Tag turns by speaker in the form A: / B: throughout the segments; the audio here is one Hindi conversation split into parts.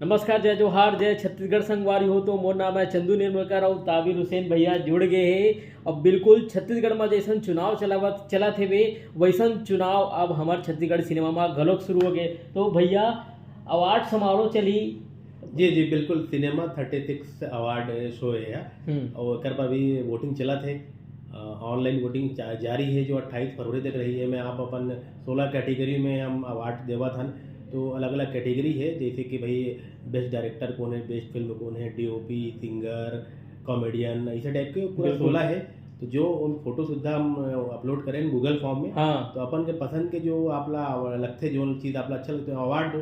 A: नमस्कार, जय जोहार, जय छत्तीसगढ़ संगवारी हो। तो मोर नाम है चंदू निर्मलकर और ताबिर हुसैन भैया जुड़ गए हैं। अब बिल्कुल छत्तीसगढ़ में जैसन चुनाव चला थे वे वैसन चुनाव अब हमारे छत्तीसगढ़ सिनेमा में घलोक शुरू हो गए। तो भैया अवार्ड समारोह चली।
B: जी जी बिल्कुल, सिनेमा 36 अवार्ड शो है और एकर पर भी वोटिंग चला थे। ऑनलाइन वोटिंग जारी है जो 28 फरवरी तक रही है। मैं आप अपन 16 कैटेगरी में हम अवार्ड देवा था। तो अलग अलग कैटेगरी है, जैसे कि भाई बेस्ट डायरेक्टर कौन है, बेस्ट फिल्म कौन है, डीओपी, सिंगर, कॉमेडियन, ऐसे टाइप के पूरा 16 है। तो जो उन फोटो सुविधा हम अपलोड करें गूगल फॉर्म में।
A: हाँ।
B: तो अपन के पसंद के जो आपला लगते जो चीज़ आपला अच्छा लगता है अवार्ड दो।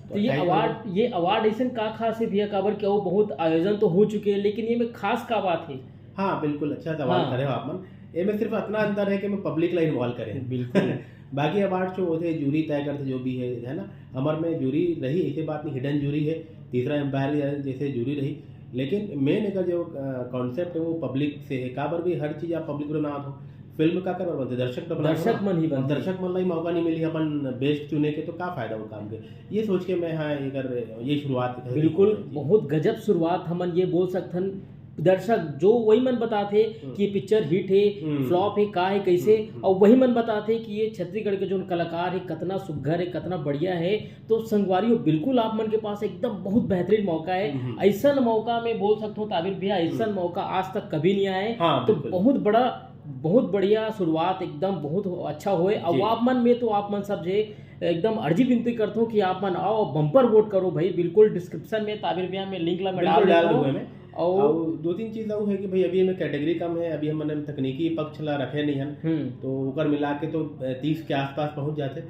A: तो ये अवार्ड ऐसा का खास है भैया, काबर क्या वो बहुत आयोजन तो हो चुके हैं, लेकिन ये में खास का बात है।
B: हाँ बिल्कुल, अच्छा सवाल करे हो आप मन। ये में सिर्फ इतना अंतर है कि मैं पब्लिक ला इन्वॉल्व करें
A: बिल्कुल।
B: बाकी अवार्ड जो होते हैं जूरी तय करते जो भी है ना। हमारे में जूरी रही, ऐसी बात नहीं, हिडन जूरी है, तीसरा एम्पायर जैसे जूरी रही। लेकिन मेन का जो कॉन्सेप्ट है वो पब्लिक से है। काबर भी हर चीज़ आप पब्लिक ना हो, फिल्म का कर बनते दर्शक तो
A: दर्शक मन ही बनते।
B: दर्शक मन ला मौका नहीं मिली अपन बेस्ट चुने के, तो क्या फायदा वो काम के। ये सोच के मैं हाँ ये शुरुआत
A: बिल्कुल बहुत गजब शुरुआत हमन ये बोल सकथन। दर्शक जो वही मन बताते कि पिक्चर हिट है, फ्लॉप है, का है, कैसे, और वही मन बताते कि ये छत्तीसगढ़ के जो कलाकार है कितना सुघर है, कितना बढ़िया है। तो संगवारियों बिल्कुल आप मन के पास एकदम बहुत बेहतरीन मौका है। ऐसा मौका मैं बोल सकता हूँ ताबिर भैया, ऐसा मौका आज तक कभी नहीं आए। तो बहुत बढ़िया शुरुआत एकदम बहुत अच्छा होए। अब आप मन में तो आप मन सब जे एकदम अर्जी विनती करता हूँ कि आप मन आओ बम्पर वोट करो भाई। बिल्कुल डिस्क्रिप्शन में ताबिर भैया में लिंक ला मैं डाल देता हूँ।
B: और दो तीन चीज़ वो है कि भाई अभी हमें कैटेगरी कम है, अभी हमने तकनीकी पक्ष ला रखे नहीं हैं। तो ऊपर मिला के तो 30 के आसपास पहुंच जाते।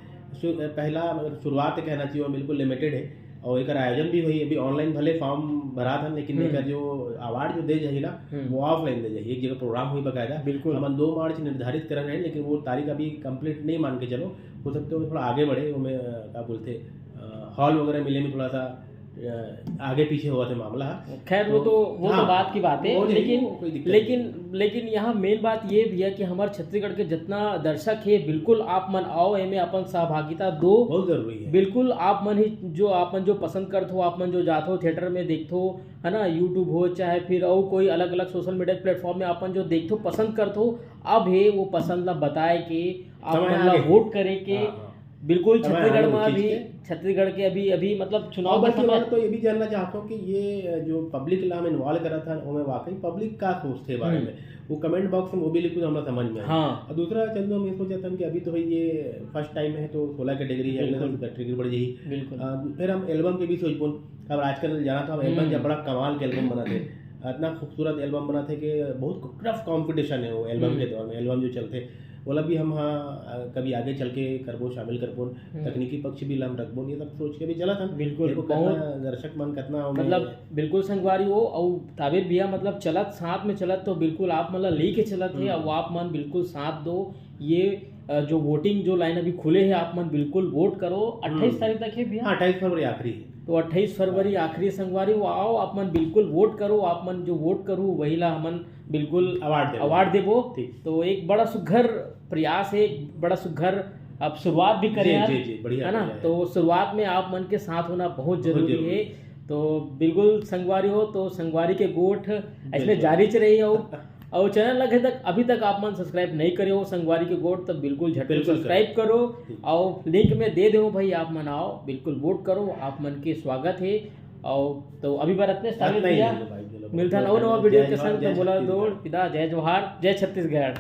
B: पहला शुरुआत कहना चाहिए बिल्कुल लिमिटेड है। और एक आयोजन भी हुई, अभी ऑनलाइन भले फॉर्म भरा था, लेकिन एक जो अवार्ड जो दे जाइए ना वो ऑफलाइन दे जाइए। एक जगह प्रोग्राम हुई बकायदा। बिल्कुल हम 2 मार्च निर्धारित कर रहे हैं, लेकिन वो तारीख अभी कंप्लीट नहीं मान के चलो। हो सकते हो थोड़ा आगे बढ़े, वो में क्या बोलते हॉल वगैरह मिले में थोड़ा सा आगे पीछे हुआ था मामला।
A: खैर वो तो बात की बात है। लेकिन यहाँ मेन बात ये भी है कि हमारे छत्तीसगढ़ के जितना दर्शक है बिल्कुल आप मन आओ, एमे अपन सहभागिता दो, बहुत जरूरी है। बिल्कुल आप मन ही जो आप मन जो पसंद करते हो, आप मन जो जाते हो थिएटर में देखते हो, है ना, यूट्यूब हो चाहे फिर और कोई अलग अलग सोशल मीडिया प्लेटफॉर्म में अपन जो देखते हो पसंद करते हो, अब है वो पसंद ला बताए के आप मन ला वोट करे के। बिल्कुल छत्तीसगढ़ के अभी मतलब चुनाव का समय।
B: तो ये भी जानना चाहता हूँ कि ये जो पब्लिक ला हम इन्वॉल्व करा था वो में वाकई पब्लिक का सोचते बारे में वो कमेंट बॉक्स में वो भी लिखो हमारा समझ में।
A: हाँ।
B: और दूसरा चंदू हम ये सोचा था कि अभी तो भाई ये फर्स्ट टाइम है तो 16 कैटेगरी है, कैटेगरी बढ़ जाएगी। फिर हम एल्बम के भी सोचपुन। अब आजकल जाना था एल्बम जब बड़ा कमाल के एल्बम बना थे, इतना खूबसूरत एल्बम बना थे कि बहुत टफ कॉम्पिटिशन है वो एल्बम के दौर में। एल्बम जो चलते बोला भी हम हाँ कभी आगे चल के करबो शामिल करबो, तकनीकी पक्ष भी हम रखबो, ये सब सोच के भी चला था। बिल्कुल दर्शक मन कितना
A: मतलब बिल्कुल संगवारी हो और ताबिर भैया मतलब चलत साथ में चलत तो बिल्कुल आप मतलब लेके चलत है। और आप मन बिल्कुल साथ दो। ये जो वोटिंग जो लाइन अभी खुले है आप मन बिल्कुल वोट करो। 28 तारीख तक है भैया,
B: 28 फरवरी आखिरी है।
A: तो 28 फरवरी आखिरी संगवारी वो आओ, आप मन बिल्कुल वोट करो। आप मन जो वोट करो वही ला हमन बिल्कुल अवार्ड देबो। तो एक बड़ा सुघर प्रयास है, एक बड़ा सुघर अब शुरुआत भी करें यार, है ना। तो शुरुआत में आप मन के साथ होना बहुत जरूरी है। तो बिल्कुल संगवारी हो तो संगवारी के गोठ ऐसे जारी च रही हो। और चैनल लगे तक अभी तक आप मन सब्सक्राइब नहीं करे हो संगवारी के गोठ, तब बिल्कुल झटपट सब्सक्राइब करो और लिंक में दे दो भाई। आप मन आओ बिल्कुल वोट करो, आप मन के स्वागत है। और तो अभी बार इतने मिलता नवा वीडियो के संग। तो बोला दौड़ पिता जय जोहार, जय छत्तीसगढ़।